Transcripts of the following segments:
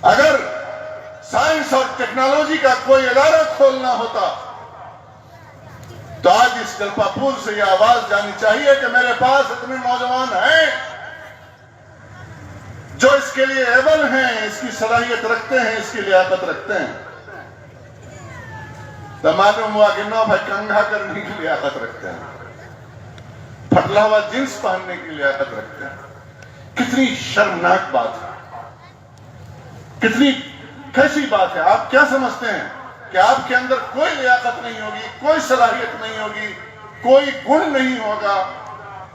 اگر سائنس اور ٹیکنالوجی کا کوئی ادارہ کھولنا ہوتا تو آج اس جلپا پور سے یہ آواز جانی چاہیے کہ میرے پاس اتنے نوجوان ہیں جو اس کے لیے ایبل ہیں، اس کی صلاحیت رکھتے ہیں، اس کی لیاقت رکھتے ہیں۔ تو معلوم ہوا کہ نو بھائی کنگھا کرنے کی لیاقت رکھتے ہیں، پھٹلا ہوا جنس پہننے کی لیاقت رکھتے ہیں۔ کتنی شرمناک بات ہے، کتنی کیسی بات ہے۔ آپ کیا سمجھتے ہیں کہ آپ کے اندر کوئی لیاقت نہیں ہوگی، کوئی صلاحیت نہیں ہوگی، کوئی گن نہیں ہوگا،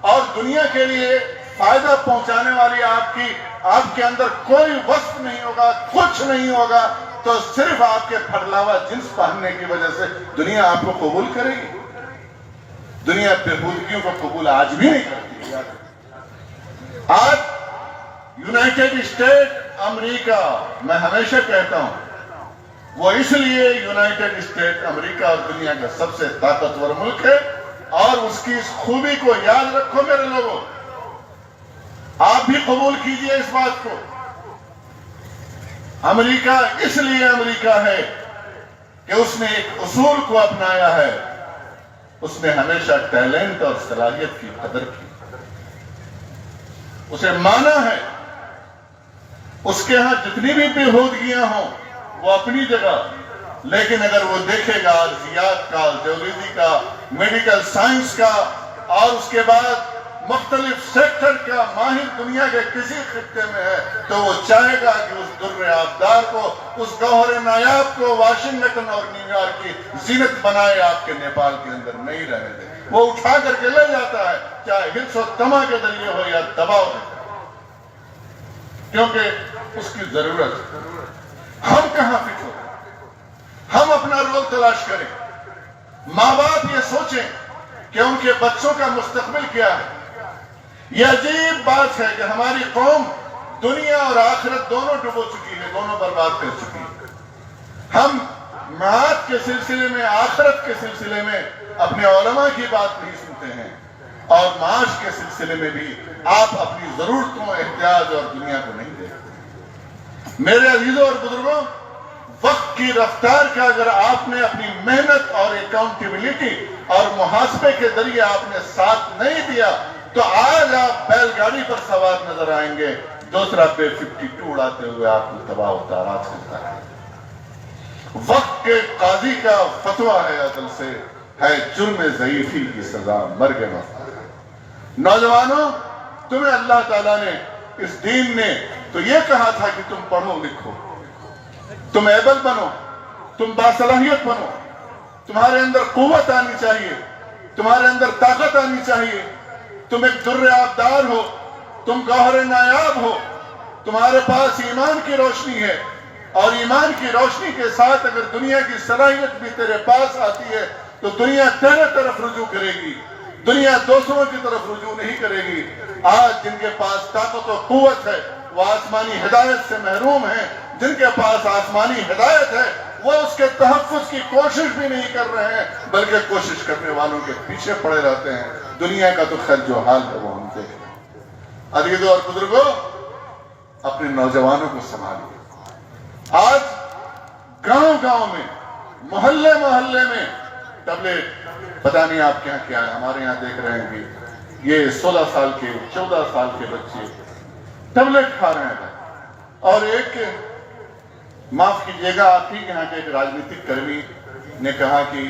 اور دنیا کے لیے فائدہ پہنچانے والی آپ کے اندر کوئی وصف نہیں ہوگا، کچھ نہیں ہوگا، تو صرف آپ کے پھٹلاوا جنس پہننے کی وجہ سے دنیا آپ کو قبول کرے گی؟ دنیا بےہودگیوں کو قبول آج بھی نہیں کرتی۔ آج یونائٹڈ اسٹیٹ امریکہ، میں ہمیشہ کہتا ہوں، وہ اس لیے یونائٹڈ اسٹیٹ امریکہ اور دنیا کا سب سے طاقتور ملک ہے، اور اس کی اس خوبی کو یاد رکھو میرے لوگوں، آپ بھی قبول کیجئے اس بات کو۔ امریکہ اس لیے امریکہ ہے کہ اس نے ایک اصول کو اپنایا ہے، اس نے ہمیشہ ٹیلنٹ اور صلاحیت کی قدر کی، اسے مانا ہے اس کے ہاں جتنی بھی بےہودگیاں ہوں وہ اپنی جگہ، لیکن اگر وہ دیکھے گا ارضیات کا، جیولوجی کا، میڈیکل سائنس کا، اور اس کے بعد مختلف سیکٹر کا ماہر دنیا کے کسی خطے میں ہے، تو وہ چاہے گا کہ اس در آبدار کو، اس گوہر نایاب کو واشنگٹن اور نیو یارک کی زینت بنائے آپ کے نیپال کے اندر نہیں رہنے دے۔ وہ اٹھا کر کے لے جاتا ہے، چاہے ہرس و تما کے ذریعے ہو یا دباؤ دے، کیونکہ اس کی ضرورت ہے۔ ہم کہاں فٹ ہو؟ ہم اپنا رول تلاش کریں۔ ماں باپ یہ سوچیں کہ ان کے بچوں کا مستقبل کیا ہے۔ یہ عجیب بات ہے کہ ہماری قوم دنیا اور آخرت دونوں ڈبو چکی ہے، دونوں برباد کر چکی ہے۔ ہم معاد کے سلسلے میں، آخرت کے سلسلے میں اپنے علماء کی بات نہیں سنتے ہیں، اور معاش کے سلسلے میں بھی آپ اپنی ضرورتوں، احتیاج اور دنیا کو نہیں دیکھتے۔ میرے عزیزوں اور بزرگوں، وقت کی رفتار کا اگر آپ نے اپنی محنت اور اکاؤنٹیبلٹی اور محاسبے کے ذریعے آپ نے ساتھ نہیں دیا، تو آج آپ بیل گاڑی پر سوار نظر آئیں گے، دوسرا بے 52 اڑاتے ہوئے آپ کو تباہ اتارات کرتا ہے۔ وقت کے قاضی کا فتویٰ ہے عدل سے، ہے جرم ضعیفی کی سزا مرگ مسلط۔ نوجوانوں، تمہیں اللہ تعالیٰ نے، اس دین نے تو یہ کہا تھا کہ تم پڑھو لکھو، تم ایبل بنو، تم باصلاحیت بنو، تمہارے اندر قوت آنی چاہیے، تمہارے اندر طاقت آنی چاہیے، تم ایک در آبدار ہو، تم گوہر نایاب ہو، تمہارے پاس ایمان کی روشنی ہے، اور ایمان کی روشنی کے ساتھ اگر دنیا کی صلاحیت بھی تیرے پاس آتی ہے تو دنیا تیرے طرف رجوع کرے گی، دنیا دوسروں کی طرف رجوع نہیں کرے گی۔ آج جن کے پاس طاقت و قوت ہے وہ آسمانی ہدایت سے محروم ہیں، جن کے پاس آسمانی ہدایت ہے وہ اس کے تحفظ کی کوشش بھی نہیں کر رہے ہیں، بلکہ کوشش کرنے والوں کے پیچھے پڑے رہتے ہیں۔ دنیا کا تو خیر جو حال ہے وہ ہم دیکھ رہے ہیں۔ عزیزوں اور بزرگوں، اپنے نوجوانوں کو سنبھالیے۔ آج گاؤں گاؤں میں، محلے محلے میں ٹیبلٹ، پتہ نہیں آپ کے یہاں کیا ہے، ہمارے یہاں دیکھ رہے ہیں کہ یہ 16 سال کے 14 سال کے بچے ٹیبلٹ کھا رہے ہیں، اور ایک، معاف کیجیے گا، آپ ہی یہاں کے ایک راجنیتک کرمی نے کہا کہ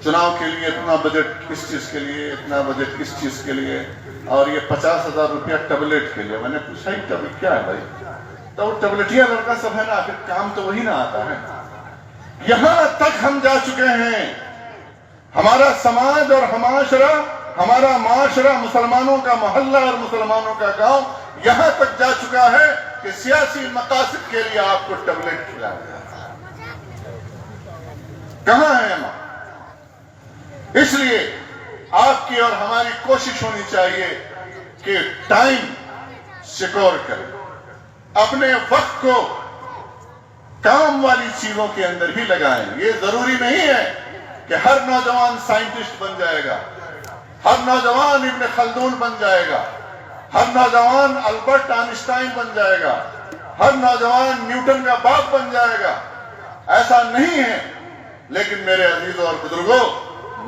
چناؤ کے لیے اتنا بجٹ کس چیز کے لیے، اتنا بجٹ کس چیز کے لیے، اور یہ 50,000 روپیہ ٹیبلٹ کے لیے۔ میں نے پوچھا یہ ٹیبلٹ کیا ہے بھائی؟ تو وہ ٹیبلٹیا لڑکا سب ہے نا، پھر کام تو وہی نہ آتا ہے۔ یہاں تک ہم جا چکے ہیں، ہمارا سماج اور ہمارا معاشرہ، مسلمانوں کا محلہ اور مسلمانوں کا گاؤں یہاں تک جا چکا ہے کہ سیاسی مقاصد کے لیے آپ کو ٹیبلٹ کھلایا جاتا ہے۔ کہاں ہے ہم؟ اس لیے آپ کی اور ہماری کوشش ہونی چاہیے کہ ٹائم سیکور کریں، اپنے وقت کو کام والی چیزوں کے اندر ہی لگائیں۔ یہ ضروری نہیں ہے کہ ہر نوجوان سائنٹسٹ بن جائے گا، ہر نوجوان ابن خلدون بن جائے گا، ہر نوجوان البرٹ آئنسٹائن بن جائے گا، ہر نوجوان نیوٹن کا باپ بن جائے گا، ایسا نہیں ہے۔ لیکن میرے عزیزوں اور بزرگوں،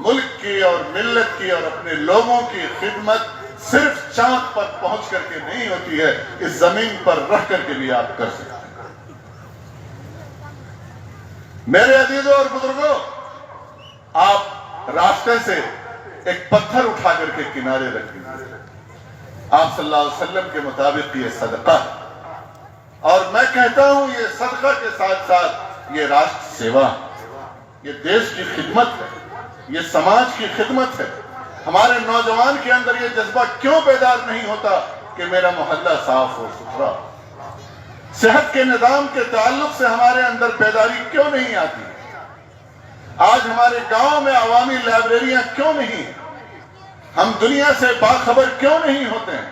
ملک کی اور ملت کی اور اپنے لوگوں کی خدمت صرف چاند پر پہنچ کر کے نہیں ہوتی ہے، اس زمین پر رہ کر کے بھی آپ کر سکتے ہیں۔ میرے عزیزوں اور بزرگوں، آپ راستے سے ایک پتھر اٹھا کر کے کنارے رکھ دیجیے، آپ صلی اللہ علیہ وسلم کے مطابق یہ صدقہ ہے، اور میں کہتا ہوں یہ صدقہ کے ساتھ ساتھ یہ راشٹر سیوا، یہ دیش کی خدمت ہے، یہ سماج کی خدمت ہے۔ ہمارے نوجوان کے اندر یہ جذبہ کیوں بیدار نہیں ہوتا کہ میرا محلہ صاف ہو ستھرا؟ صحت کے نظام کے تعلق سے ہمارے اندر بیداری کیوں نہیں آتی؟ آج ہمارے گاؤں میں عوامی لائبریریاں کیوں نہیں؟ ہم دنیا سے باخبر کیوں نہیں ہوتے ہیں؟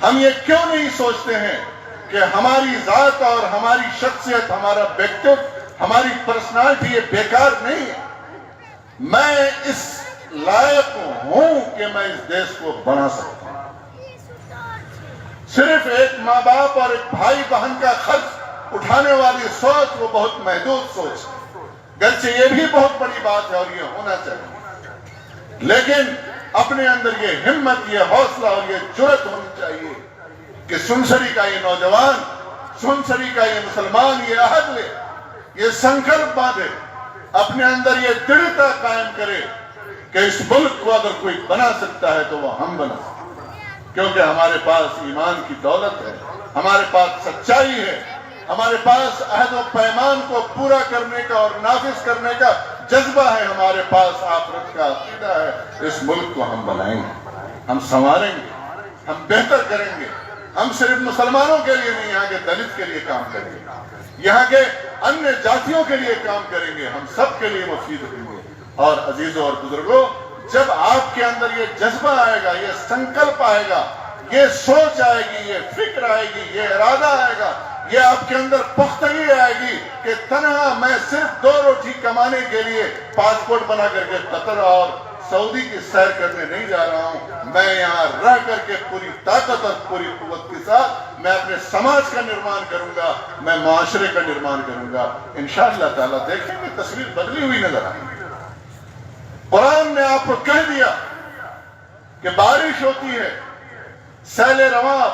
ہم یہ کیوں نہیں سوچتے ہیں کہ ہماری ذات اور ہماری شخصیت، ہمارا ویکتو، ہماری پرسنالٹی یہ بیکار نہیں ہے؟ میں اس لائق ہوں کہ میں اس دیش کو بنا سکتا ہوں۔ صرف ایک ماں باپ اور ایک بھائی بہن کا خرچ اٹھانے والی سوچ وہ بہت محدود سوچ ہے، گرچہ یہ بھی بہت بڑی بات ہے اور یہ ہونا چاہیے، لیکن اپنے اندر یہ ہمت، یہ حوصلہ اور یہ جرأت ہونی چاہیے کہ سنسری کا یہ نوجوان، سنسری کا یہ مسلمان یہ عہد لے، یہ سنکلپ باندھے، اپنے اندر یہ دڑھتا قائم کرے کہ اس ملک کو اگر کوئی بنا سکتا ہے تو وہ ہم بنا سکتے ہیں، کیونکہ ہمارے پاس ایمان کی دولت ہے، ہمارے پاس سچائی ہے، ہمارے پاس عہد و پیمان کو پورا کرنے کا اور نافذ کرنے کا جذبہ ہے، ہمارے پاس آخرت کا عقیدہ ہے۔ اس ملک کو ہم بنائیں گے، ہم سنواریں گے، ہم بہتر کریں گے۔ ہم صرف مسلمانوں کے لیے نہیں، یہاں کے دلت کے لیے کام کریں گے، یہاں کے انیہ جاتیوں کے لیے کام کریں گے، ہم سب کے لیے مفید ہوں گے۔ اور عزیزوں اور بزرگوں، جب آپ کے اندر یہ جذبہ آئے گا، یہ سنکلپ آئے گا، یہ سوچ آئے گی، یہ فکر آئے گی، یہ ارادہ آئے گا، یہ آپ کے اندر پختگی آئے گی کہ تنہا میں صرف 2 روٹی کمانے کے لیے پاسپورٹ بنا کر کے قطر اور سعودی کی سیر کرنے نہیں جا رہا ہوں، میں یہاں رہ کر کے پوری طاقت اور پوری قوت کے ساتھ میں اپنے سماج کا نرمان کروں گا، میں معاشرے کا نرمان کروں گا۔ انشاءاللہ تعالیٰ دیکھیں گے تصویر بدلی ہوئی نظر آئے گی۔ قرآن نے آپ کو کہہ دیا کہ بارش ہوتی ہے، سیل رواں،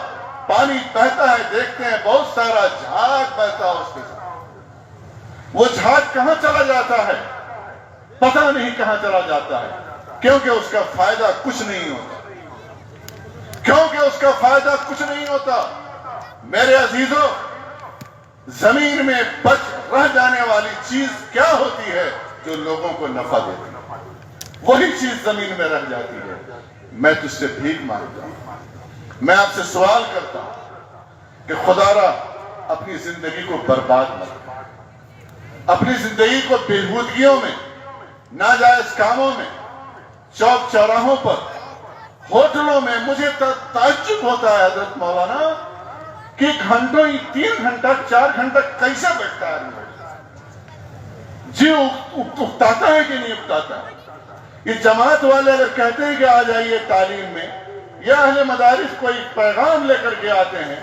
پانی بہتا ہے، دیکھتے ہیں بہت سارا جھاگ بہتا ہے اس کے ساتھ، وہ جھاگ کہاں چلا جاتا ہے پتہ نہیں کہاں چلا جاتا ہے، کیونکہ اس کا فائدہ کچھ نہیں ہوتا، کیونکہ اس کا فائدہ کچھ نہیں ہوتا۔ میرے عزیزوں، زمین میں بچ رہ جانے والی چیز کیا ہوتی ہے؟ جو لوگوں کو نفع دیتی ہے، وہی چیز زمین میں رہ جاتی ہے۔ میں تجھ سے بھیک مانگتا ہوں، میں آپ سے سوال کرتا ہوں کہ خدا را اپنی زندگی کو برباد مت کر، اپنی زندگی کو بےہودگیوں میں، ناجائز کاموں میں، چوک چوراہوں پر، ہوٹلوں میں، مجھے تعجب ہوتا ہے حضرت مولانا کہ گھنٹوں ہی 3 گھنٹہ 4 گھنٹہ کیسے بیٹھتا ہے؟ جی اکتاتا ہے کہ نہیں اکتاتا؟ یہ جماعت والے اگر کہتے ہیں کہ آ جائیے تعلیم میں، یا اہل مدارس کوئی پیغام لے کر کے آتے ہیں،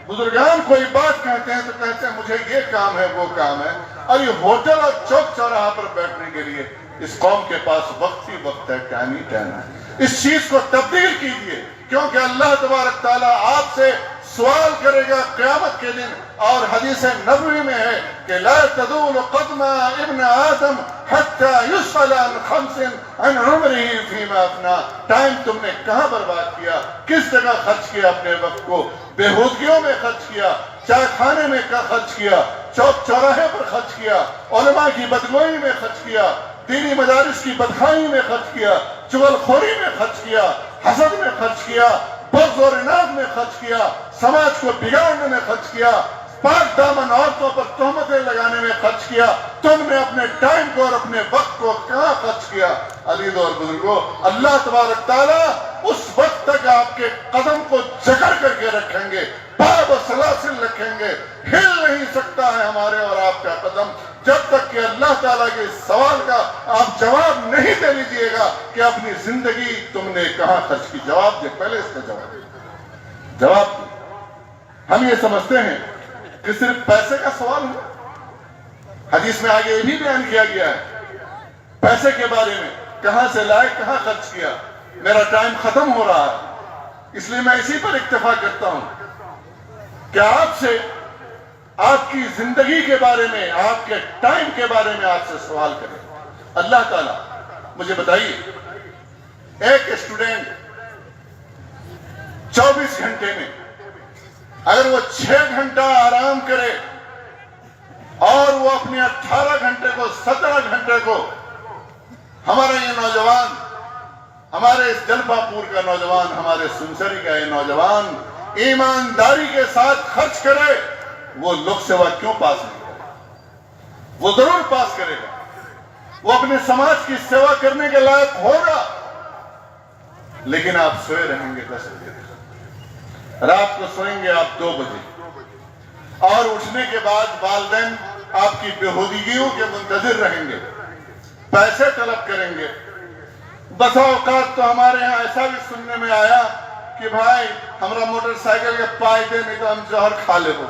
بزرگان کوئی بات کہتے ہیں تو کہتے ہیں مجھے یہ کام ہے وہ کام ہے، اور یہ ہوٹل اور چوک چوراہا پر بیٹھنے کے لیے اس قوم کے پاس وقت ہی وقت ہے، ٹائم ہی ٹائم ہے۔ اس چیز کو تبدیل کیجئے، کیونکہ اللہ تبارک تعالیٰ آپ سے سوال کرے گا قیامت کے دن، اور حدیث نبوی میں ہے کہ لا تزول قدم ابن آدم حتی یسأل عن 5 عن عمرہ فیما افنا۔ ٹائم تم نے کہاں برباد کیا، کس جگہ خرچ کیا، اپنے وقت کو بےہودگیوں میں خرچ کیا، چائے خانے میں خرچ کیا، چوک چوراہے پر خرچ کیا، علماء کی بدگوئی میں خرچ کیا، دینی مدارس کی بدخواہی میں خرچ کیا، چغل خوری میں خرچ کیا، حسد میں خرچ کیا، بغض اور عناد میں خرچ کیا، سماج کو بگاڑنے میں خرچ کیا، پاک دامن عورتوں پر تہمتیں لگانے میں خرچ کیا۔ تم نے اپنے ٹائم کو اور اپنے وقت کو کہاں خرچ کیا؟ عزیزوں اور بزرگوں، اللہ تبارک تعالیٰ اس وقت تک آپ کے قدم کو جکڑ کر کے رکھیں گے، باب سلاسل رکھیں گے، ہل نہیں سکتا ہے ہمارے اور آپ کا قدم جب تک کہ اللہ تعالیٰ کے اس سوال کا آپ جواب نہیں دے لیجئے گا کہ اپنی زندگی تم نے کہاں خرچ کی۔ جواب دے، پہلے اس کا جواب دے۔ ہم یہ سمجھتے ہیں کہ صرف پیسے کا سوال ہے؟ حدیث میں آگے یہ بھی بیان کیا گیا ہے پیسے کے بارے میں، کہاں سے لائے، کہاں خرچ کیا۔ میرا ٹائم ختم ہو رہا ہے، اس لیے میں اسی پر اکتفا کرتا ہوں کہ آپ سے آپ کی زندگی کے بارے میں، آپ کے ٹائم کے بارے میں آپ سے سوال کریں۔ اللہ تعالیٰ مجھے بتائیے، ایک اسٹوڈنٹ 24 گھنٹے میں اگر وہ 6 گھنٹہ آرام کرے اور وہ اپنے 18 گھنٹے کو 17 گھنٹے کو، ہمارا یہ نوجوان، ہمارے اس جلپا پور کا نوجوان، ہمارے سنسری کا یہ نوجوان ایمانداری کے ساتھ خرچ کرے، وہ لوک سیوا کیوں پاس نہیں کرے؟ وہ ضرور پاس کرے گا، وہ اپنے سماج کی سیوا کرنے کے لائق ہوگا، لیکن آپ سوئے رہیں گے 10 بجے، رات کو سوئیں گے آپ 2 بجے، اور اٹھنے کے بعد والدین آپ کی بےہودگیوں کے منتظر رہیں گے، پیسے طلب کریں گے۔ بسا اوقات تو ہمارے ہاں ایسا بھی سننے میں آیا کہ بھائی ہمارا موٹر سائیکل کے پائے دے، نہیں تو ہم جوہر کھا لے۔ وہ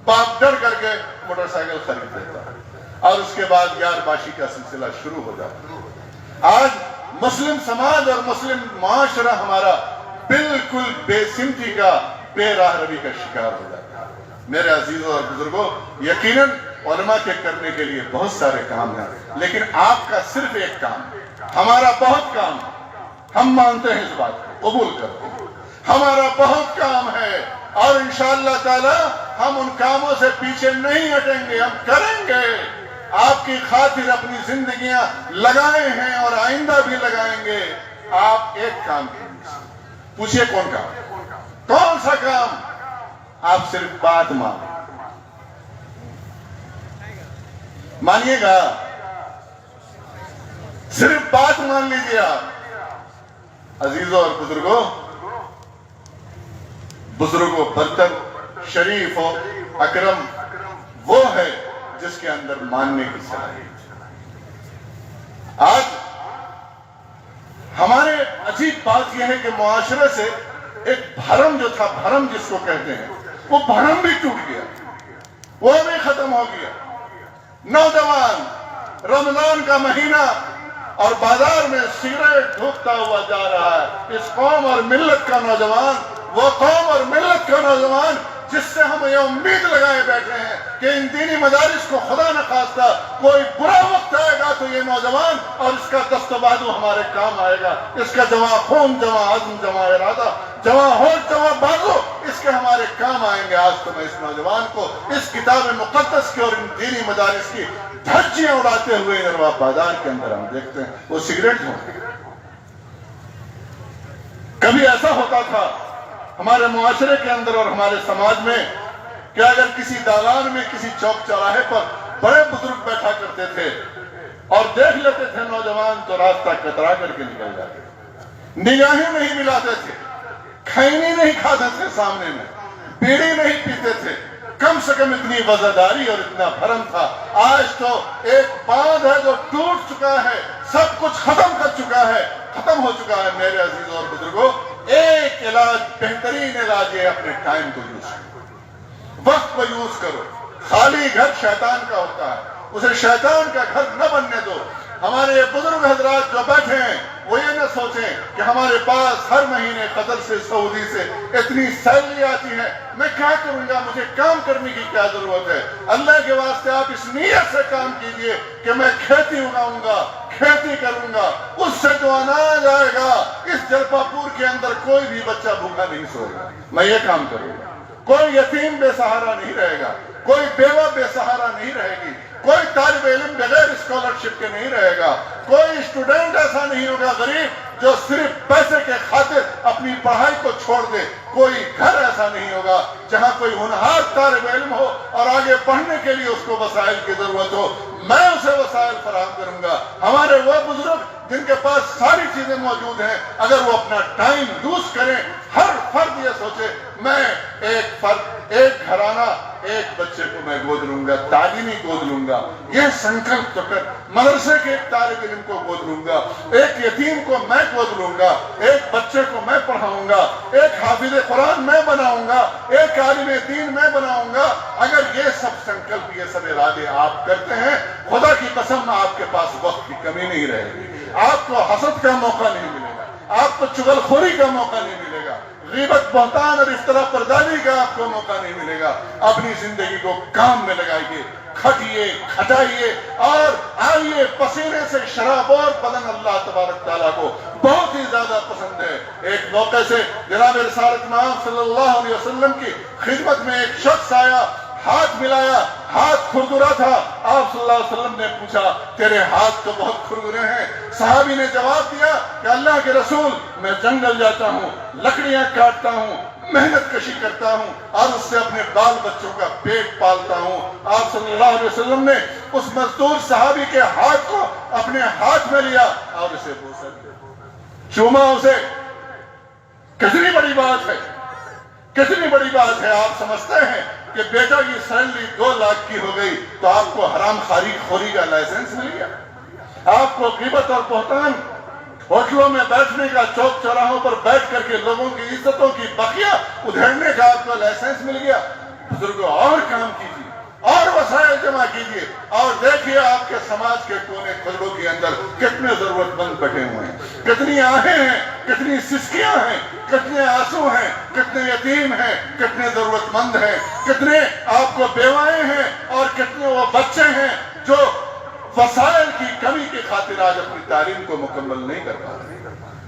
باپ ڈر کر کے موٹر سائیکل خرید دیتا ہے، اور اس کے بعد یار باشی کا سلسلہ شروع ہو جاتا ہے۔ آج مسلم سماج اور مسلم معاشرہ ہمارا بالکل بے سمتی کا، بے راہ روی کا شکار ہو جاتا ہے۔ میرے عزیزوں اور بزرگوں، یقیناً علماء کے کرنے کے لیے بہت سارے کام ہیں، لیکن آپ کا صرف ایک کام ہے، ہمارا بہت کام ہے، ہم مانتے ہیں اس بات کو، قبول کرتے ہیں، ہمارا بہت کام ہے، اور انشاءاللہ تعالی ہم ان کاموں سے پیچھے نہیں ہٹیں گے، ہم کریں گے۔ آپ کی خاطر اپنی زندگیاں لگائے ہیں اور آئندہ بھی لگائیں گے۔ آپ ایک کام کیجیے، پوچھئے کون کام؟ کون سا کام؟ آپ صرف بات مانیے گا، صرف بات مان لیجیے آپ۔ عزیزوں اور بزرگوں برتر، شریف و اکرم وہ ہے جس کے اندر ماننے کی صلاحیت۔ آج ہمارے عجیب بات یہ ہے کہ معاشرے سے ایک بھرم جو تھا، بھرم جس کو کہتے ہیں، وہ بھرم بھی ٹوٹ گیا، وہ بھی ختم ہو گیا۔ نوجوان رمضان کا مہینہ اور بازار میں سگریٹ ڈھوکتا ہوا جا رہا ہے۔ اس قوم اور ملت کا نوجوان، وہ قوم اور ملت کا نوجوان جس سے ہم یہ امید لگائے بیٹھے ہیں کہ ان دینی مدارس کو خدا نخواستہ کوئی برا وقت آئے گا تو یہ نوجوان اور اس کا دست و بازو ہمارے کام آئے گا، اس کا جمع خون، جمع عزم، جمع ارادہ، جمع ہوش، جمع بازو اس کے ہمارے کام آئیں گے۔ آج تو میں اس نوجوان کو اس کتاب مقدس کی اور ان دینی مدارس کی دھجیاں اڑاتے ہوئے نرواب بازار کے اندر ہم دیکھتے ہیں، وہ سگریٹ ہوں۔ کبھی ایسا ہوتا تھا ہمارے معاشرے کے اندر اور ہمارے سماج میں کہ اگر کسی دالان میں، کسی چوک چوراہے پر بڑے بزرگ بیٹھا کرتے تھے اور دیکھ لیتے تھے نوجوان تو راستہ کترا کر کے نکل جاتے، نگاہیں نہیں ملاتے تھے، کھینی نہیں کھاتے تھے، سامنے میں بیڑی نہیں پیتے تھے، کم سے کم اتنی وزاداری اور اتنا بھرم تھا۔ آج تو ایک باندھ ہے جو ٹوٹ چکا ہے، سب کچھ ختم کر چکا ہے، ختم ہو چکا ہے۔ میرے عزیزوں اور بزرگوں، ایک علاج، بہترین علاج ہے اپنے ٹائم کو یوز کرو، وقت کو یوز کرو۔ خالی گھر شیطان کا ہوتا ہے، اسے شیطان کا گھر نہ بننے دو۔ ہمارے یہ بزرگ حضرات جو بیٹھے ہیں وہ یہ نہ سوچیں کہ ہمارے پاس ہر مہینے قطر سے، سعودی سے اتنی سیلری آتی ہے، میں کیا کروں گا، مجھے کام کرنے کی کیا ضرورت ہے۔ اللہ کے واسطے آپ اس نیت سے کام کیجئے کہ میں کھیتی اگاؤں گا، کھیتی کروں گا، اس سے جو اناج آئے گا اس جلپا پور کے اندر کوئی بھی بچہ بھوکا نہیں سوئے گا۔ میں یہ کام کروں گا، کوئی یتیم بے سہارا نہیں رہے گا، کوئی بیوہ بے سہارا نہیں رہے گی، کوئی طالب علم بغیر اسکالرشپ کے نہیں رہے گا، کوئی اسٹوڈنٹ ایسا نہیں ہوگا غریب جو صرف پیسے کے خاطر اپنی پڑھائی کو چھوڑ دے، کوئی گھر ایسا نہیں ہوگا جہاں کوئی ہونہار طالب علم ہو اور آگے پڑھنے کے لیے اس کو وسائل کی ضرورت ہو، میں اسے وسائل فراہم کروں گا۔ ہمارے وہ بزرگ جن کے پاس ساری چیزیں موجود ہیں، اگر وہ اپنا ٹائم یوز کریں، ہر فرد یہ سوچے میں ایک فرد، ایک گھرانہ، ایک بچے کو میں گود لوں گا، تعلیمی گود لوں گا، یہ سنکلپ تو کر، مدرسے کے ایک طالب علم کو گود لوں گا، ایک یتیم کو میں گود لوں گا، ایک بچے کو میں پڑھاؤں گا، ایک حافظ قرآن میں بناؤں گا، ایک عالم دین میں بناؤں گا۔ اگر یہ سب سنکلپ، یہ سب ارادے آپ کرتے ہیں، خدا کی قسم آپ کے پاس وقت کی کمی نہیں رہے گی، آپ کو حسد کا موقع نہیں ملے گا، آپ کو چغل خوری کا موقع نہیں ملے گا، غیبت، بہتان اور افتراء پردانی کا آپ کو موقع نہیں ملے گا۔ اپنی زندگی کو کام میں لگائیے، کھٹیے، کھٹائیے اور آئیے، پسینے سے شراب اور بدن اللہ تبارک تعالیٰ کو بہت ہی زیادہ پسند ہے۔ ایک موقع سے جناب رسالت مآب صلی اللہ علیہ وسلم کی خدمت میں ایک شخص آیا، ہاتھ ملایا، ہاتھ کھرکھرا تھا۔ آپ صلی اللہ علیہ وسلم نے پوچھا تیرے ہاتھ تو بہت کھرکھرے ہیں۔ صحابی نے جواب دیا کہ اللہ کے رسول، میں جنگل جاتا ہوں، لکڑیاں کاٹتا ہوں، محنت کشی کرتا ہوں اور اس سے اپنے بال بچوں کا پیٹ پالتا ہوں۔ آپ صلی اللہ علیہ وسلم نے اس مزدور صحابی کے ہاتھ کو اپنے ہاتھ میں لیا اور اسے بوسہ دیا، چوما اسے۔ کتنی بڑی بات ہے، کتنی بڑی بات ہے۔ آپ سمجھتے ہیں کہ بیٹا کی سیلری 2 لاکھ کی ہو گئی تو آپ کو حرام خوری کا لائسنس مل گیا؟ آپ کو غیبت اور بہتان، ہوٹلوں میں بیٹھنے کا، چوک چوراہوں پر بیٹھ کر کے لوگوں کی عزتوں کی بقیہ ادھیڑنے کا آپ کو لائسنس مل گیا؟ بزرگوں، اور کام کیجیے، اور وسائل جمع کیجیے اور دیکھیے آپ کے سماج کے کونے خلوں کے اندر کتنے ضرورت مند بیٹھے ہوئے ہیں، کتنی آہیں ہیں، کتنی سسکیاں ہیں، کتنے آنسو ہیں، کتنے یتیم ہیں، کتنے ضرورت مند ہیں، کتنے آپ کو بیوائیں ہیں اور کتنے وہ بچے ہیں جو وسائل کی کمی کی خاطر آج اپنی تعلیم کو مکمل نہیں کر پا رہے۔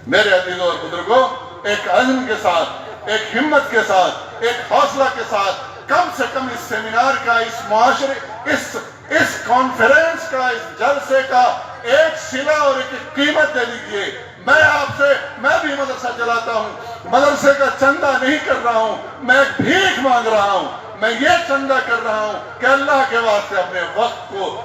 میرے عزیزوں اور بزرگوں، ایک عزم کے ساتھ، ایک ہمت کے ساتھ، ایک حوصلہ کے ساتھ کم سے کم اس سیمینار کا، اس معاشرے، اس کانفرنس کا، اس جلسے کا ایک صلہ اور ایک قیمت دے دیجئے۔ میں بھی مدرسہ چلاتا ہوں، مدرسے کا چندہ نہیں کر رہا ہوں، میں ایک بھیک مانگ رہا ہوں، میں یہ چندہ کر رہا ہوں کہ اللہ کے واسطے اپنے وقت کو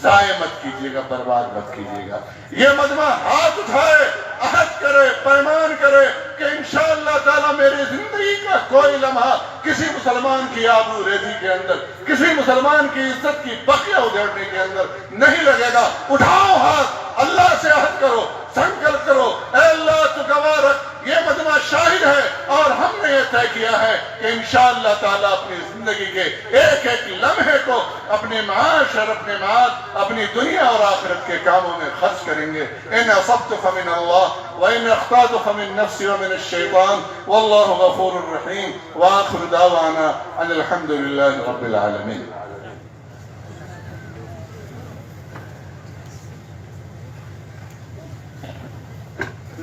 ضائع مت کیجیے گا، برباد مت کیجیے گا۔ یہ مجمع ہاتھ اٹھائے، عہد کرے، پیمان کرے کہ انشاءاللہ تعالیٰ میری زندگی کا کوئی لمحہ کسی مسلمان کی آبرو ریزی کے اندر، کسی مسلمان کی عزت کی بقیہ ادھیڑنے کے اندر نہیں لگے گا۔ اٹھاؤ ہاتھ، اللہ سے عہد کرو، سنکلپ کرو، اے اللہ تو گواہ رکھ، یہ مجمع شاہد ہے اور ہم نے یہ طے کیا ہے کہ انشاءاللہ تعالیٰ اپنی زندگی کے ایک ایک لمحے کو اپنے معاش اور اپنے معاد، اپنی دنیا اور آخرت کے کاموں میں خرچ کریں گے۔ ان اصبت فمن اللہ وان اخطأت فمن نفسی ومن الشیطان واللہ غفور رحیم وآخر دعوانا ان الحمد للہ رب العالمین۔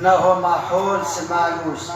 نہ ہو ماحول سے مایوس،